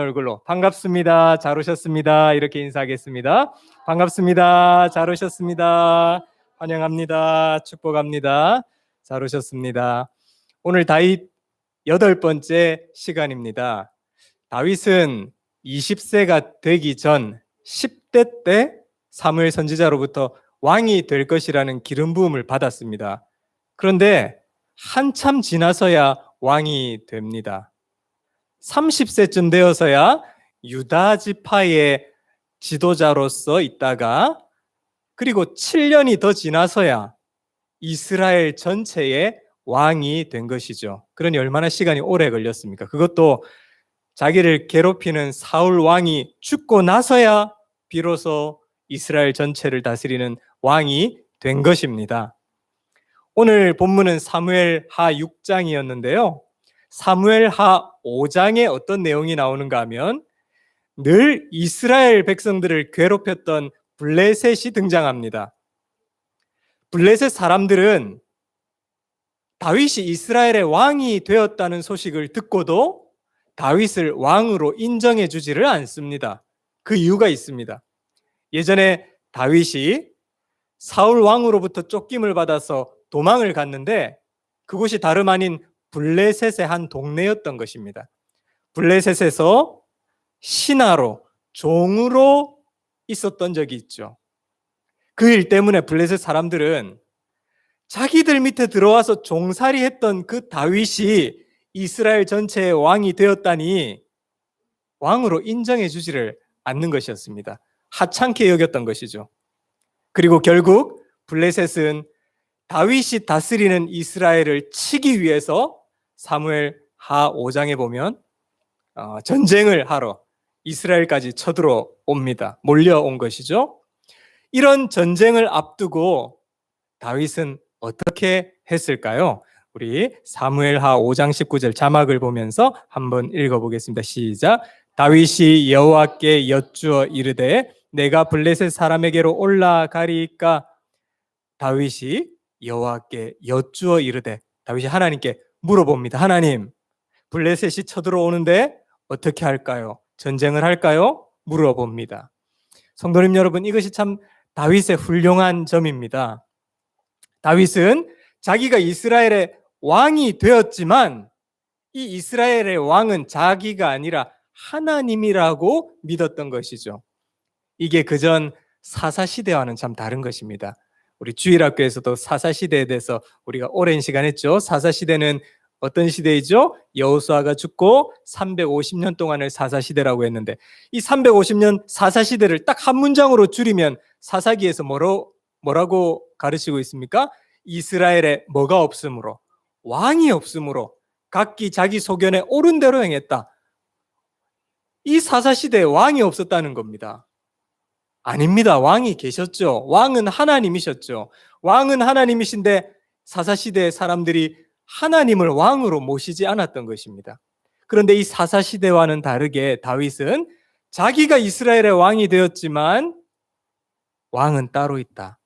얼굴로 반갑습니다. 잘 오셨습니다. 이렇게 인사하겠습니다. 반갑습니다. 잘 오셨습니다. 환영합니다. 축복합니다. 잘 오셨습니다. 오늘 다윗 8번째 시간입니다. 다윗은 20세가 되기 전 10대 때 사무엘 선지자로부터 왕이 될 것이라는 기름 부음을 받았습니다. 그런데 한참 지나서야 왕이 됩니다. 30세쯤 되어서야 유다 지파의 지도자로서 있다가 그리고 7년이 더 지나서야 이스라엘 전체의 왕이 된 것이죠. 그러니 얼마나 시간이 오래 걸렸습니까? 그것도 자기를 괴롭히는 사울 왕이 죽고 나서야 비로소 이스라엘 전체를 다스리는 왕이 된 것입니다. 오늘 본문은 사무엘하 6장이었는데요. 사무엘하 5장에 어떤 내용이 나오는가 하면 늘 이스라엘 백성들을 괴롭혔던 블레셋이 등장합니다. 블레셋 사람들은 다윗이 이스라엘의 왕이 되었다는 소식을 듣고도 다윗을 왕으로 인정해 주지를 않습니다. 그 이유가 있습니다. 예전에 다윗이 사울 왕으로부터 쫓김을 받아서 도망을 갔는데 그곳이 다름 아닌 블레셋의 한 동네였던 것입니다. 블레셋에서 신하로 종으로 있었던 적이 있죠. 그 일 때문에 블레셋 사람들은 자기들 밑에 들어와서 종살이 했던 그 다윗이 이스라엘 전체의 왕이 되었다니 왕으로 인정해 주지를 않는 것이었습니다. 하찮게 여겼던 것이죠. 그리고 결국 블레셋은 다윗이 다스리는 이스라엘을 치기 위해서 사무엘하 5장에 보면 전쟁을 하러 이스라엘까지 쳐들어옵니다. 몰려온 것이죠. 이런 전쟁을 앞두고 다윗은 어떻게 했을까요? 우리 사무엘하 5장 19절 자막을 보면서 한번 읽어보겠습니다. 시작. 다윗이 여호와께 여쭈어 이르되 내가 블레셋 사람에게로 올라가리까. 다윗이 여호와께 여쭈어 이르되, 다윗이 하나님께 물어봅니다. 하나님, 블레셋이 쳐들어오는데 어떻게 할까요? 전쟁을 할까요? 물어봅니다. 성도님 여러분, 이것이 참 다윗의 훌륭한 점입니다. 다윗은 자기가 이스라엘의 왕이 되었지만 이 이스라엘의 왕은 자기가 아니라 하나님이라고 믿었던 것이죠. 이게 그전 사사시대와는 참 다른 것입니다. 우리 주일학교에서도 사사시대에 대해서 우리가 오랜 시간 했죠. 사사시대는 어떤 시대이죠? 여호수아가 죽고 350년 동안을 사사시대라고 했는데 이 350년 사사시대를 딱 한 문장으로 줄이면 사사기에서 뭐라고 가르치고 있습니까? 이스라엘에 뭐가 없으므로, 왕이 없으므로 각기 자기 소견에 옳은 대로 행했다. 이 사사시대에 왕이 없었다는 겁니다. 아닙니다. 왕이 계셨죠. 왕은 하나님이셨죠. 왕은 하나님이신데 사사시대의 사람들이 하나님을 왕으로 모시지 않았던 것입니다. 그런데 이 사사시대와는 다르게 다윗은 자기가 이스라엘의 왕이 되었지만 왕은 따로 있다.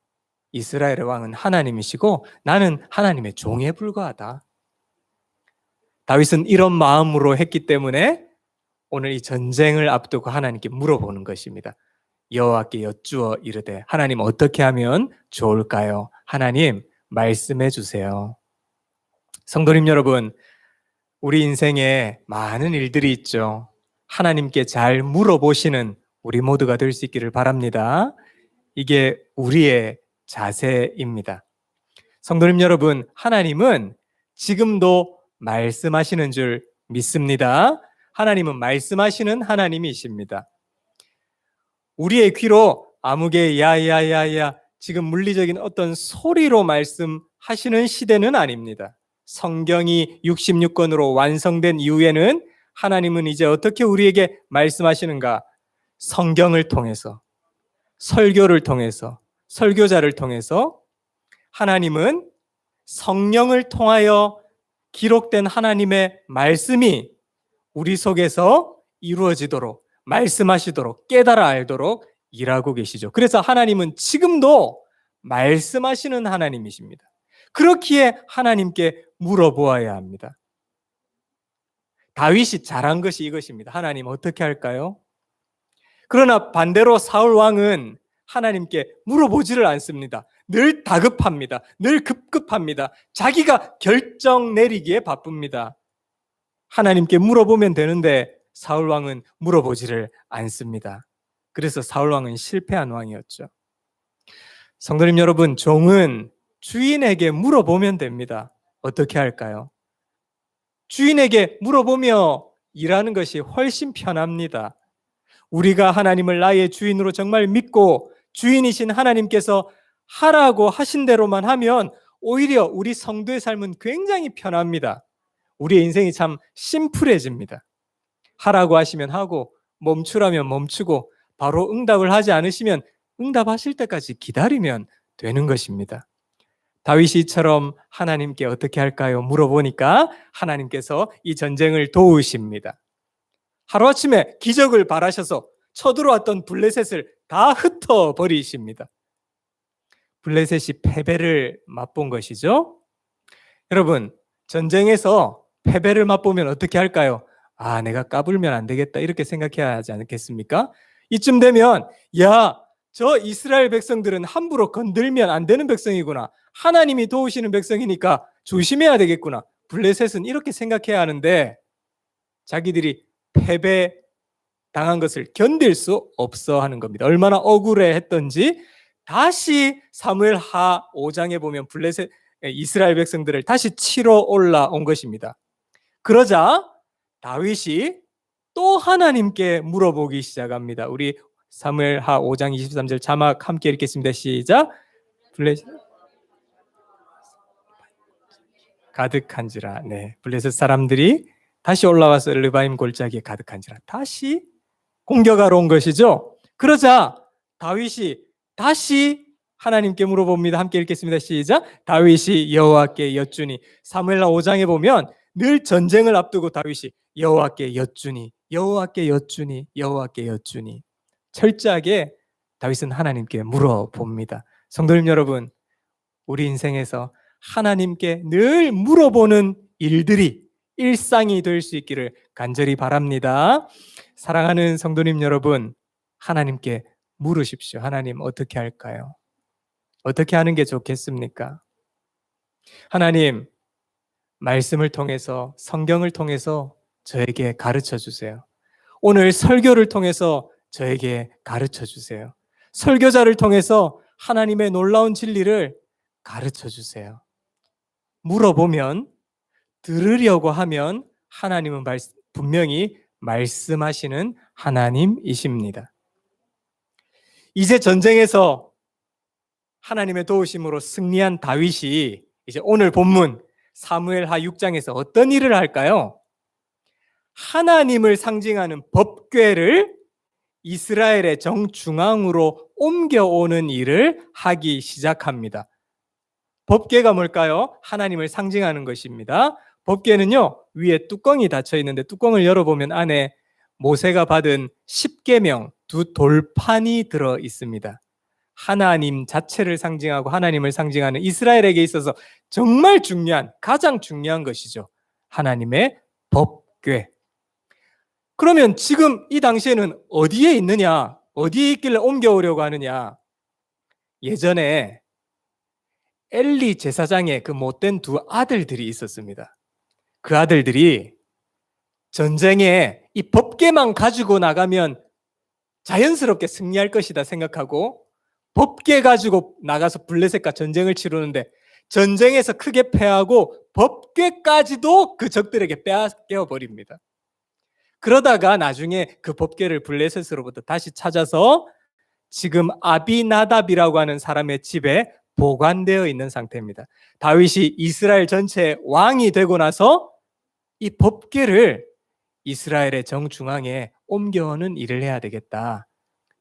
이스라엘의 왕은 하나님이시고 나는 하나님의 종에 불과하다. 다윗은 이런 마음으로 했기 때문에 오늘 이 전쟁을 앞두고 하나님께 물어보는 것입니다. 여호와께 여쭈어 이르되 하나님 어떻게 하면 좋을까요? 하나님 말씀해 주세요. 성도님 여러분, 우리 인생에 많은 일들이 있죠. 하나님께 잘 물어보시는 우리 모두가 될 수 있기를 바랍니다. 이게 우리의 자세입니다. 성도님 여러분, 하나님은 지금도 말씀하시는 줄 믿습니다. 하나님은 말씀하시는 하나님이십니다. 우리의 귀로 아무개 야야야야 지금 물리적인 어떤 소리로 말씀하시는 시대는 아닙니다. 성경이 66권으로 완성된 이후에는 하나님은 이제 어떻게 우리에게 말씀하시는가? 성경을 통해서, 설교를 통해서, 설교자를 통해서 하나님은 성령을 통하여 기록된 하나님의 말씀이 우리 속에서 이루어지도록, 말씀하시도록, 깨달아 알도록 일하고 계시죠. 그래서 하나님은 지금도 말씀하시는 하나님이십니다. 그렇기에 하나님께 물어보아야 합니다. 다윗이 잘한 것이 이것입니다. 하나님 어떻게 할까요? 그러나 반대로 사울 왕은 하나님께 물어보지를 않습니다. 늘 다급합니다. 늘 급급합니다. 자기가 결정 내리기에 바쁩니다. 하나님께 물어보면 되는데 사울 왕은 물어보지를 않습니다. 그래서 사울 왕은 실패한 왕이었죠. 성도님 여러분, 종은 주인에게 물어보면 됩니다. 어떻게 할까요? 주인에게 물어보며 일하는 것이 훨씬 편합니다. 우리가 하나님을 나의 주인으로 정말 믿고 주인이신 하나님께서 하라고 하신 대로만 하면 오히려 우리 성도의 삶은 굉장히 편합니다. 우리의 인생이 참 심플해집니다. 하라고 하시면 하고 멈추라면 멈추고 바로 응답을 하지 않으시면 응답하실 때까지 기다리면 되는 것입니다. 다윗이 이처럼 하나님께 어떻게 할까요? 물어보니까 하나님께서 이 전쟁을 도우십니다. 하루아침에 기적을 바라셔서 쳐들어왔던 블레셋을 다 흩어버리십니다. 블레셋이 패배를 맛본 것이죠. 여러분, 전쟁에서 패배를 맛보면 어떻게 할까요? 아, 내가 까불면 안 되겠다 이렇게 생각해야 하지 않겠습니까? 이쯤 되면 저 이스라엘 백성들은 함부로 건들면 안 되는 백성이구나. 하나님이 도우시는 백성이니까 조심해야 되겠구나. 블레셋은 이렇게 생각해야 하는데 자기들이 패배 당한 것을 견딜 수 없어 하는 겁니다. 얼마나 억울해 했던지 다시 사무엘하 5장에 보면 블레셋 이스라엘 백성들을 다시 치러 올라온 것입니다. 그러자 다윗이 또 하나님께 물어보기 시작합니다. 우리 사무엘하 5장 23절 자막 함께 읽겠습니다. 시작. 블레셋 가득한지라. 네, 블레셋 사람들이 다시 올라와서 르바임 골짜기에 가득한지라. 다시 공격하러 온 것이죠. 그러자 다윗이 다시 하나님께 물어봅니다. 함께 읽겠습니다. 시작. 다윗이 여호와께 여쭈니. 사무엘하 5장에 보면 늘 전쟁을 앞두고 다윗이 여호와께 여쭈니, 여호와께 여쭈니, 여호와께 여쭈니. 철저하게 다윗은 하나님께 물어봅니다. 성도님 여러분, 우리 인생에서 하나님께 늘 물어보는 일들이 일상이 될 수 있기를 간절히 바랍니다. 사랑하는 성도님 여러분, 하나님께 물으십시오. 하나님 어떻게 할까요? 어떻게 하는 게 좋겠습니까? 하나님, 말씀을 통해서 성경을 통해서 저에게 가르쳐 주세요. 오늘 설교를 통해서 저에게 가르쳐 주세요. 설교자를 통해서 하나님의 놀라운 진리를 가르쳐 주세요. 물어보면, 들으려고 하면 하나님은 분명히 말씀하시는 하나님이십니다. 이제 전쟁에서 하나님의 도우심으로 승리한 다윗이 이제 오늘 본문 사무엘하 6장에서 어떤 일을 할까요? 하나님을 상징하는 법궤를 이스라엘의 정중앙으로 옮겨오는 일을 하기 시작합니다. 법궤가 뭘까요? 하나님을 상징하는 것입니다. 법궤는요, 위에 뚜껑이 닫혀 있는데 뚜껑을 열어보면 안에 모세가 받은 10계명 두 돌판이 들어 있습니다. 하나님 자체를 상징하고 하나님을 상징하는 이스라엘에게 있어서 정말 중요한, 가장 중요한 것이죠. 하나님의 법궤. 그러면 지금 이 당시에는 어디에 있느냐? 어디에 있길래 옮겨오려고 하느냐? 예전에 엘리 제사장의 그 못된 두 아들들이 있었습니다. 그 아들들이 전쟁에 이 법궤만 가지고 나가면 자연스럽게 승리할 것이다 생각하고 법궤 가지고 나가서 블레셋과 전쟁을 치르는데 전쟁에서 크게 패하고 법궤까지도 그 적들에게 빼앗겨 버립니다. 그러다가 나중에 그 법궤를 블레셋으로부터 다시 찾아서 지금 아비나답이라고 하는 사람의 집에 보관되어 있는 상태입니다. 다윗이 이스라엘 전체의 왕이 되고 나서 이 법궤를 이스라엘의 정중앙에 옮겨오는 일을 해야 되겠다.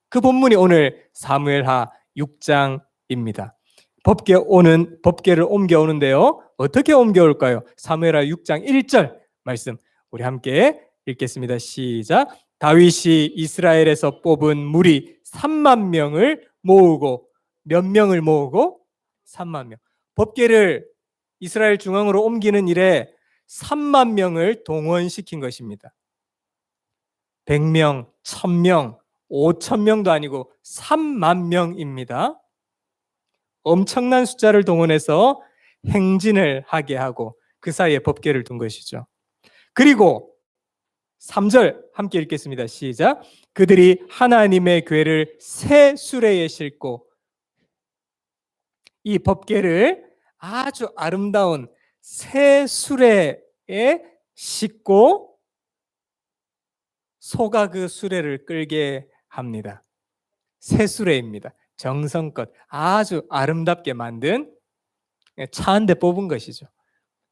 그 본문이 오늘 사무엘하 6장입니다. 법궤를 옮겨오는데요. 어떻게 옮겨올까요? 사무엘하 6장 1절 말씀 우리 함께 읽겠습니다. 시작. 다윗이 이스라엘에서 뽑은 무리 3만 명을 모으고 몇 명을 모으고 3만 명. 법궤를 이스라엘 중앙으로 옮기는 일에 3만 명을 동원시킨 것입니다. 100명, 1000명, 5000명도 아니고 3만 명입니다. 엄청난 숫자를 동원해서 행진을 하게 하고 그 사이에 법궤를 둔 것이죠. 그리고 3절 함께 읽겠습니다. 시작. 그들이 하나님의 궤를 새 수레에 싣고, 이 법궤를 아주 아름다운 새 수레에 싣고 소가 그 수레를 끌게 합니다. 새 수레입니다. 정성껏 아주 아름답게 만든, 차 한 대 뽑은 것이죠.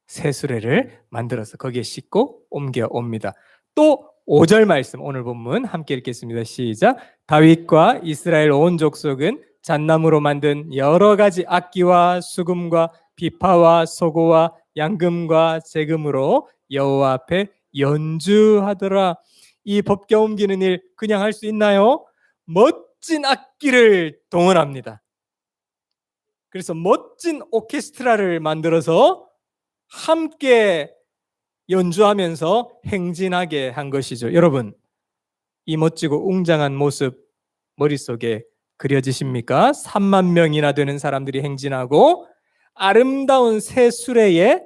새 수레를 만들어서 거기에 싣고 옮겨옵니다. 또 5절 말씀, 오늘 본문 함께 읽겠습니다. 시작. 다윗과 이스라엘 온 족속은 잣나무로 만든 여러 가지 악기와 수금과 비파와 소고와 양금과 제금으로 여호와 앞에 연주하더라. 이 법궤 옮기는 일 그냥 할 수 있나요? 멋진 악기를 동원합니다. 그래서 멋진 오케스트라를 만들어서 함께 연주하면서 행진하게 한 것이죠. 여러분, 이 멋지고 웅장한 모습 머릿속에 그려지십니까? 3만 명이나 되는 사람들이 행진하고 아름다운 새 수레에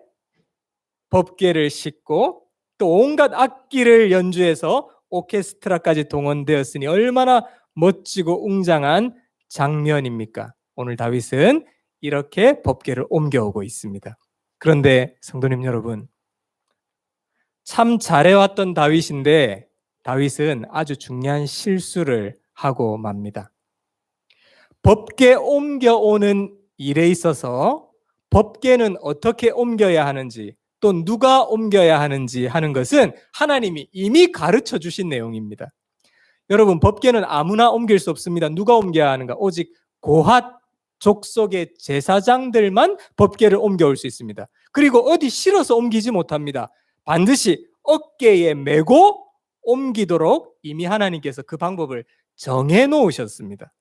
법궤를 싣고 또 온갖 악기를 연주해서 오케스트라까지 동원되었으니 얼마나 멋지고 웅장한 장면입니까? 오늘 다윗은 이렇게 법궤를 옮겨오고 있습니다. 그런데 성도님 여러분, 참 잘해왔던 다윗인데 다윗은 아주 중요한 실수를 하고 맙니다. 법궤 옮겨오는 일에 있어서 법궤는 어떻게 옮겨야 하는지, 또 누가 옮겨야 하는지 하는 것은 하나님이 이미 가르쳐 주신 내용입니다. 여러분, 법궤는 아무나 옮길 수 없습니다. 누가 옮겨야 하는가? 오직 고핫 족속의 제사장들만 법궤를 옮겨올 수 있습니다. 그리고 어디 실어서 옮기지 못합니다. 반드시 어깨에 메고 옮기도록 이미 하나님께서 그 방법을 정해 놓으셨습니다.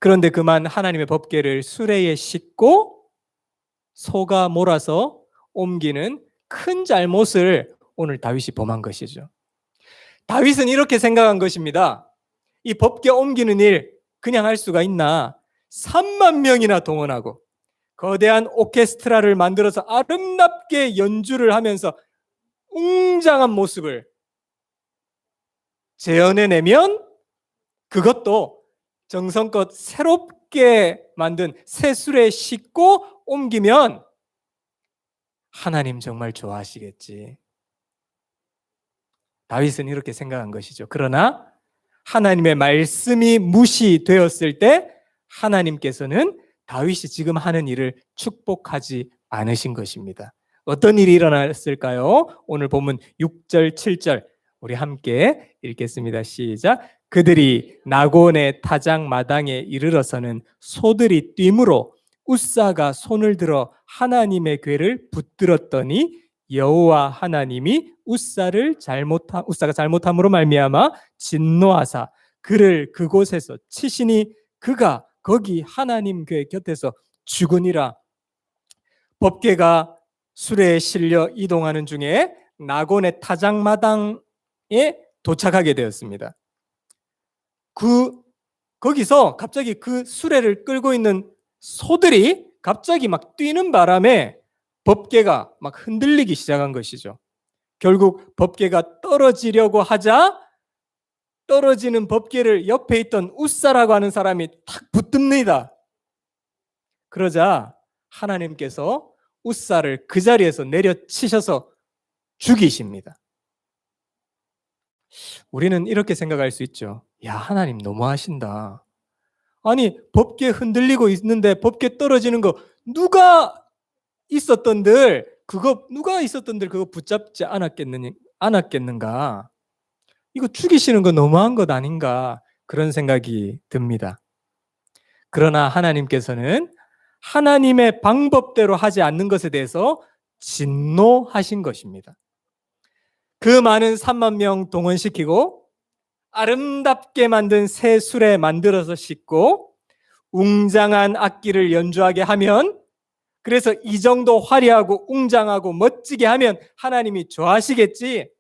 그런데 그만 하나님의 법궤를 수레에 싣고 소가 몰아서 옮기는 큰 잘못을 오늘 다윗이 범한 것이죠. 다윗은 이렇게 생각한 것입니다. 이 법궤 옮기는 일 그냥 할 수가 있나? 3만 명이나 동원하고 거대한 오케스트라를 만들어서 아름답게 연주를 하면서 웅장한 모습을 재현해내면, 그것도 정성껏 새롭게 만든 새 수레에 싣고 옮기면 하나님 정말 좋아하시겠지. 다윗은 이렇게 생각한 것이죠. 그러나 하나님의 말씀이 무시되었을 때 하나님께서는 다윗이 지금 하는 일을 축복하지 않으신 것입니다. 어떤 일이 일어났을까요? 오늘 본문 6절, 7절 우리 함께 읽겠습니다. 시작. 그들이 나곤의 타작 마당에 이르러서는 소들이 뛰므로 웃사가 손을 들어 하나님의 궤를 붙들었더니 여호와 하나님이 웃사가 잘못함으로 말미암아 진노하사 그를 그곳에서 치시니 그가 거기 하나님 궤 곁에서 죽으니라. 법궤가 수레에 실려 이동하는 중에 나곤의 타작마당에 도착하게 되었습니다. 거기서 갑자기 그 수레를 끌고 있는 소들이 갑자기 막 뛰는 바람에 법궤가 막 흔들리기 시작한 것이죠. 결국 법궤가 떨어지려고 하자 떨어지는 법궤를 옆에 있던 웃사라고 하는 사람이 탁 붙듭니다. 그러자 하나님께서 웃사를 그 자리에서 내려치셔서 죽이십니다. 우리는 이렇게 생각할 수 있죠. 야, 하나님 너무하신다. 아니, 법궤 흔들리고 있는데 법궤 떨어지는 거 누가 있었던들 그거 붙잡지 않았겠는가? 이거 죽이시는 거 너무한 것 아닌가? 그런 생각이 듭니다. 그러나 하나님께서는 하나님의 방법대로 하지 않는 것에 대해서 진노하신 것입니다. 그 많은 3만 명 동원시키고 아름답게 만든 새 수레 만들어서 싣고 웅장한 악기를 연주하게 하면 그래서 이 정도 화려하고 웅장하고 멋지게 하면 하나님이 좋아하시겠지.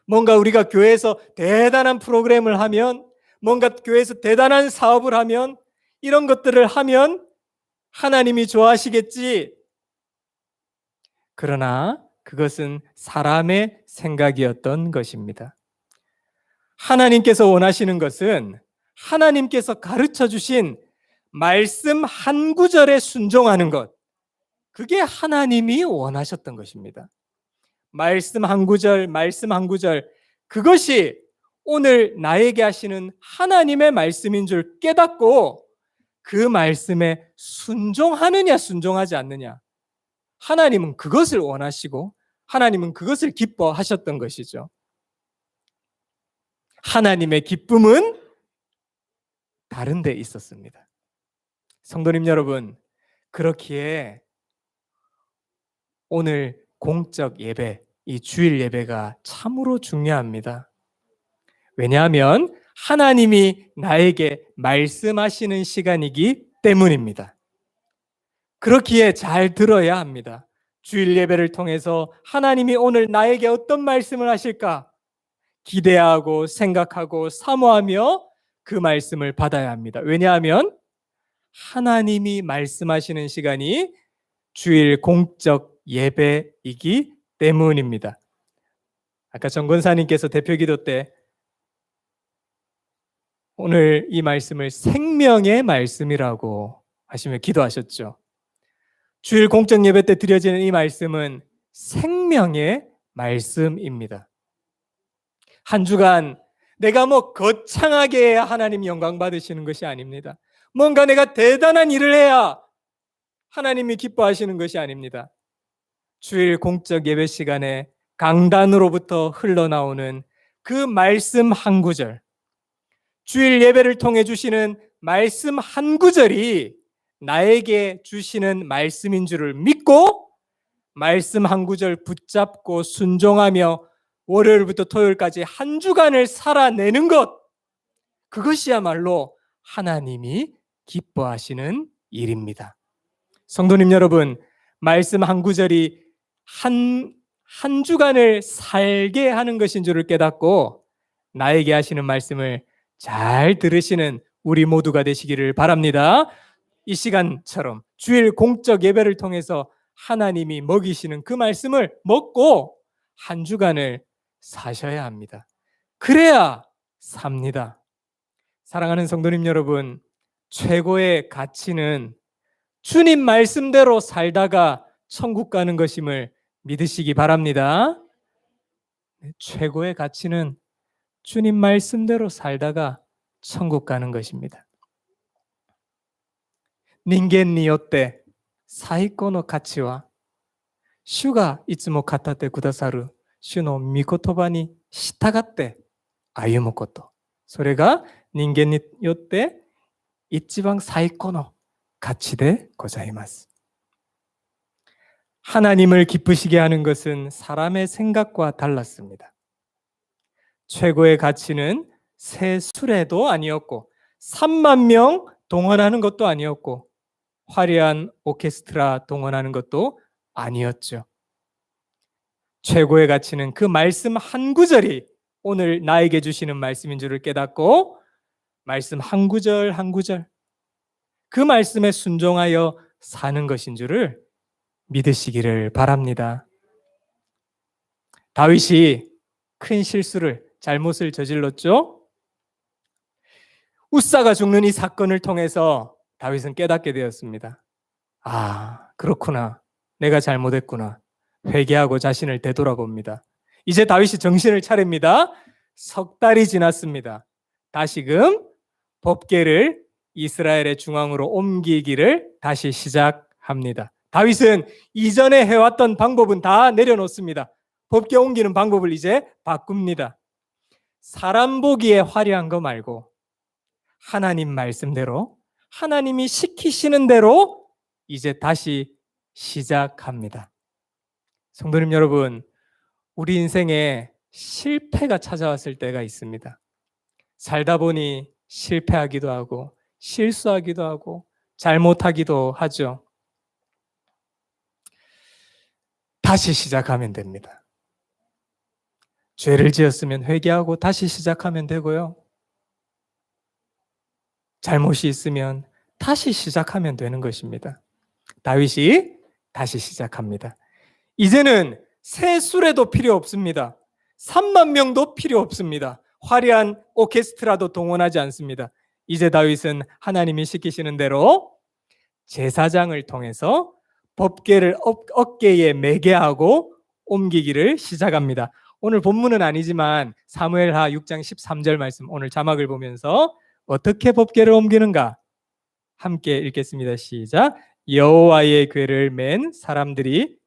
뭔가 우리가 교회에서 대단한 프로그램을 하면, 뭔가 교회에서 대단한 사업을 하면, 이런 것들을 하면 하나님이 좋아하시겠지. 그러나 그것은 사람의 생각이었던 것입니다. 하나님께서 원하시는 것은 하나님께서 가르쳐 주신 말씀 한 구절에 순종하는 것, 그게 하나님이 원하셨던 것입니다. 말씀 한 구절, 말씀 한 구절, 그것이 오늘 나에게 하시는 하나님의 말씀인 줄 깨닫고 그 말씀에 순종하느냐 순종하지 않느냐, 하나님은 그것을 원하시고 하나님은 그것을 기뻐하셨던 것이죠. 하나님의 기쁨은 다른 데 있었습니다. 성도님 여러분, 그렇기에 오늘 공적 예배, 이 주일 예배가 참으로 중요합니다. 왜냐하면 하나님이 나에게 말씀하시는 시간이기 때문입니다. 그렇기에 잘 들어야 합니다. 주일 예배를 통해서 하나님이 오늘 나에게 어떤 말씀을 하실까 기대하고 생각하고 사모하며 그 말씀을 받아야 합니다. 왜냐하면 하나님이 말씀하시는 시간이 주일 공적 예배이기 때문입니다. 아까 정 권사님께서 대표기도 때 오늘 이 말씀을 생명의 말씀이라고 하시며 기도하셨죠. 주일 공적 예배 때 드려지는 이 말씀은 생명의 말씀입니다. 한 주간 내가 거창하게 해야 하나님 영광 받으시는 것이 아닙니다. 뭔가 내가 대단한 일을 해야 하나님이 기뻐하시는 것이 아닙니다. 주일 공적 예배 시간에 강단으로부터 흘러나오는 그 말씀 한 구절, 주일 예배를 통해 주시는 말씀 한 구절이 나에게 주시는 말씀인 줄을 믿고 말씀 한 구절 붙잡고 순종하며 월요일부터 토요일까지 한 주간을 살아내는 것, 그것이야말로 하나님이 기뻐하시는 일입니다. 성도님 여러분, 말씀 한 구절이 한 주간을 살게 하는 것인 줄을 깨닫고 나에게 하시는 말씀을 잘 들으시는 우리 모두가 되시기를 바랍니다. 이 시간처럼 주일 공적 예배를 통해서 하나님이 먹이시는 그 말씀을 먹고 한 주간을 사셔야 합니다. 그래야 삽니다. 사랑하는 성도님 여러분, 최고의 가치는 주님 말씀대로 살다가 천국 가는 것임을 믿으시기 바랍니다. 최고의 가치는 주님 말씀대로 살다가 천국 가는 것입니다. 닌겐によって最高の価値は主がいつも語ってくださる主の御言葉に従って歩むこと、それが人間によって一番最高の価値でございます。 하나님을 기쁘시게 하는 것은 사람의 생각과 달랐습니다. 최고의 가치는 새 수레도 아니었고 3만 명 동원하는 것도 아니었고 화려한 오케스트라 동원하는 것도 아니었죠. 최고의 가치는 그 말씀 한 구절이 오늘 나에게 주시는 말씀인 줄을 깨닫고 말씀 한 구절 한 구절 그 말씀에 순종하여 사는 것인 줄을 믿으시기를 바랍니다. 다윗이 큰 실수를, 잘못을 저질렀죠. 웃사가 죽는 이 사건을 통해서 다윗은 깨닫게 되었습니다. 아, 그렇구나. 내가 잘못했구나. 회개하고 자신을 되돌아봅니다. 이제 다윗이 정신을 차립니다. 석 달이 지났습니다. 다시금 법궤를 이스라엘의 중앙으로 옮기기를 다시 시작합니다. 다윗은 이전에 해왔던 방법은 다 내려놓습니다. 법궤 옮기는 방법을 이제 바꿉니다. 사람 보기에 화려한 거 말고 하나님 말씀대로, 하나님이 시키시는 대로 이제 다시 시작합니다. 성도님 여러분, 우리 인생에 실패가 찾아왔을 때가 있습니다. 살다 보니 실패하기도 하고 실수하기도 하고 잘못하기도 하죠. 다시 시작하면 됩니다. 죄를 지었으면 회개하고 다시 시작하면 되고요. 잘못이 있으면 다시 시작하면 되는 것입니다. 다윗이 다시 시작합니다. 이제는 새 수레도 필요 없습니다. 3만 명도 필요 없습니다. 화려한 오케스트라도 동원하지 않습니다. 이제 다윗은 하나님이 시키시는 대로 제사장을 통해서 법궤를 어깨에 매게 하고 옮기기를 시작합니다. 오늘 본문은 아니지만 사무엘하 6장 13절 말씀, 오늘 자막을 보면서 어떻게 법궤를 옮기는가 함께 읽겠습니다. 시작. 여호와의 궤를 맨 사람들이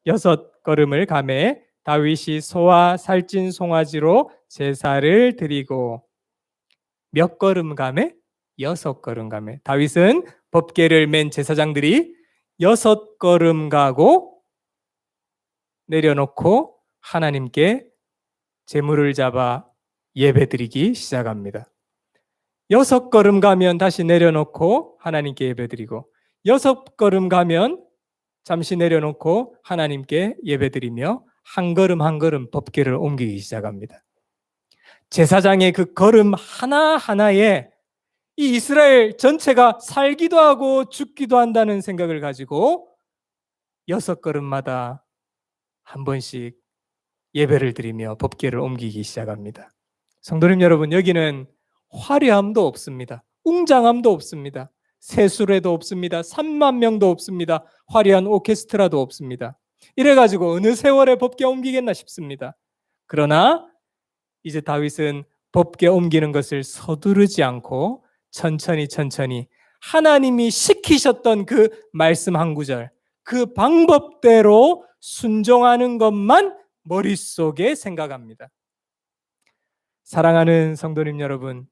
6걸음을 가매 다윗이 소와 살찐 송아지로 제사를 드리고 몇 걸음 가매? 6걸음 가매. 다윗은 법궤를 맨 제사장들이 6걸음 가고 내려놓고 하나님께 제물을 잡아 예배드리기 시작합니다. 6걸음 가면 다시 내려놓고 하나님께 예배드리고 6걸음 가면 잠시 내려놓고 하나님께 예배드리며 한 걸음 한 걸음 법궤를 옮기기 시작합니다. 제사장의 그 걸음 하나하나에 이 이스라엘 전체가 살기도 하고 죽기도 한다는 생각을 가지고 6걸음마다 한 번씩 예배를 드리며 법궤를 옮기기 시작합니다. 성도님 여러분, 여기는 화려함도 없습니다. 웅장함도 없습니다. 새 수레도 없습니다. 3만 명도 없습니다. 화려한 오케스트라도 없습니다. 이래가지고 어느 세월에 법궤 옮기겠나 싶습니다. 그러나 이제 다윗은 법궤 옮기는 것을 서두르지 않고 천천히 하나님이 시키셨던 그 말씀 한 구절, 그 방법대로 순종하는 것만 머릿속에 생각합니다. 사랑하는 성도님 여러분,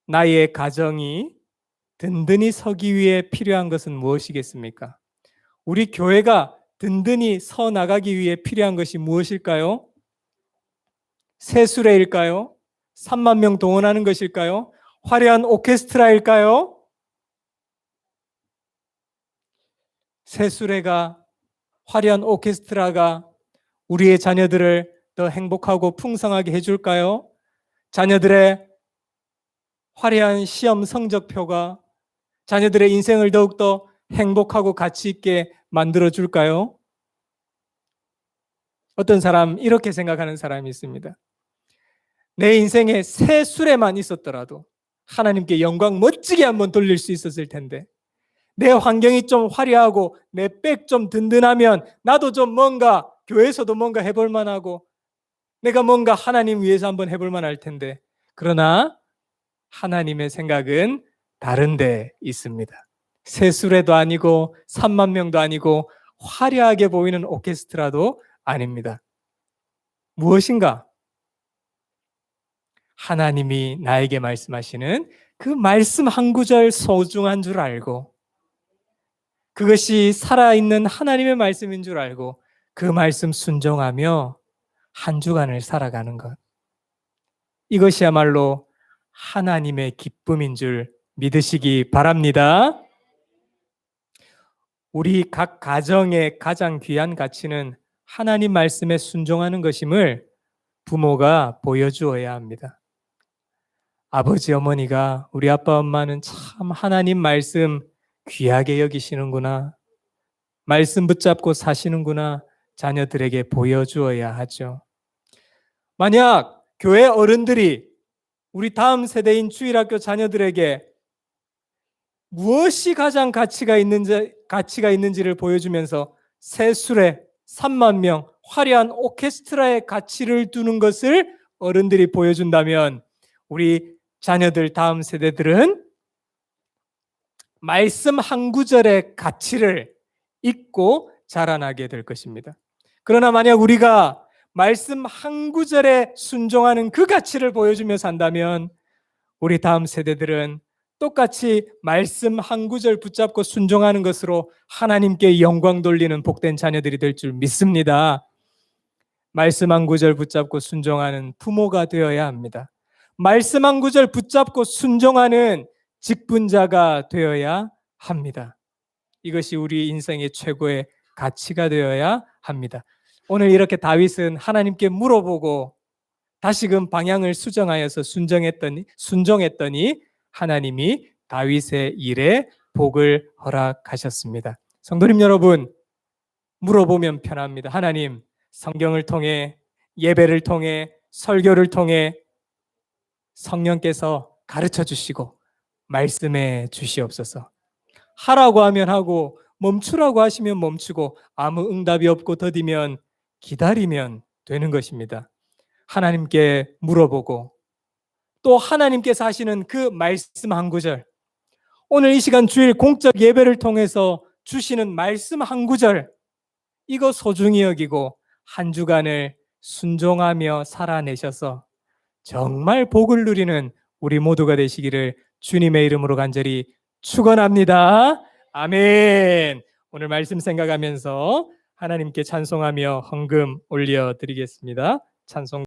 나의 가정이 든든히 서기 위해 필요한 것은 무엇이겠습니까? 우리 교회가 든든히 서 나가기 위해 필요한 것이 무엇일까요? 새 수레일까요? 3만 명 동원하는 것일까요? 화려한 오케스트라일까요? 새 수레가, 화려한 오케스트라가 우리의 자녀들을 더 행복하고 풍성하게 해줄까요? 자녀들의 화려한 시험 성적표가 자녀들의 인생을 더욱더 행복하고 가치 있게 만들어줄까요? 어떤 사람, 이렇게 생각하는 사람이 있습니다. 내 인생에 새 수레만 있었더라도 하나님께 영광 멋지게 한번 돌릴 수 있었을 텐데, 내 환경이 좀 화려하고 내 백 좀 든든하면 나도 좀 뭔가 교회에서도 뭔가 해볼 만하고 내가 뭔가 하나님 위해서 한번 해볼 만할 텐데, 그러나 하나님의 생각은 다른 데 있습니다. 새 수레도 아니고 3만 명도 아니고 화려하게 보이는 오케스트라도 아닙니다. 무엇인가? 하나님이 나에게 말씀하시는 그 말씀 한 구절 소중한 줄 알고, 그것이 살아있는 하나님의 말씀인 줄 알고 그 말씀 순종하며 한 주간을 살아가는 것, 이것이야말로 하나님의 기쁨인 줄 믿으시기 바랍니다. 우리 각 가정의 가장 귀한 가치는 하나님 말씀에 순종하는 것임을 부모가 보여주어야 합니다. 아버지, 어머니가 우리 아빠, 엄마는 참 하나님 말씀 귀하게 여기시는구나, 말씀 붙잡고 사시는구나, 자녀들에게 보여주어야 하죠. 만약 교회 어른들이 우리 다음 세대인 주일학교 자녀들에게 무엇이 가장 가치가 있는지를 보여주면서 새 수레, 3만 명, 화려한 오케스트라의 가치를 두는 것을 어른들이 보여준다면 우리 자녀들, 다음 세대들은 말씀 한 구절의 가치를 잊고 자라나게 될 것입니다. 그러나 만약 우리가 말씀 한 구절에 순종하는 그 가치를 보여주며 산다면 우리 다음 세대들은 똑같이 말씀 한 구절 붙잡고 순종하는 것으로 하나님께 영광 돌리는 복된 자녀들이 될 줄 믿습니다. 말씀 한 구절 붙잡고 순종하는 부모가 되어야 합니다. 말씀 한 구절 붙잡고 순종하는 직분자가 되어야 합니다. 이것이 우리 인생의 최고의 가치가 되어야 합니다. 오늘 이렇게 다윗은 하나님께 물어보고 다시금 방향을 수정하여서 순종했더니 하나님이 다윗의 일에 복을 허락하셨습니다. 성도님 여러분, 물어보면 편합니다. 하나님, 성경을 통해, 예배를 통해, 설교를 통해 성령께서 가르쳐 주시고 말씀해 주시옵소서. 하라고 하면 하고 멈추라고 하시면 멈추고 아무 응답이 없고 더디면 기다리면 되는 것입니다. 하나님께 물어보고 또 하나님께서 하시는 그 말씀 한 구절, 오늘 이 시간 주일 공적 예배를 통해서 주시는 말씀 한 구절, 이거 소중히 여기고 한 주간을 순종하며 살아내셔서 정말 복을 누리는 우리 모두가 되시기를 주님의 이름으로 간절히 축원합니다. 아멘. 오늘 말씀 생각하면서 하나님께 찬송하며 헌금 올려드리겠습니다. 찬송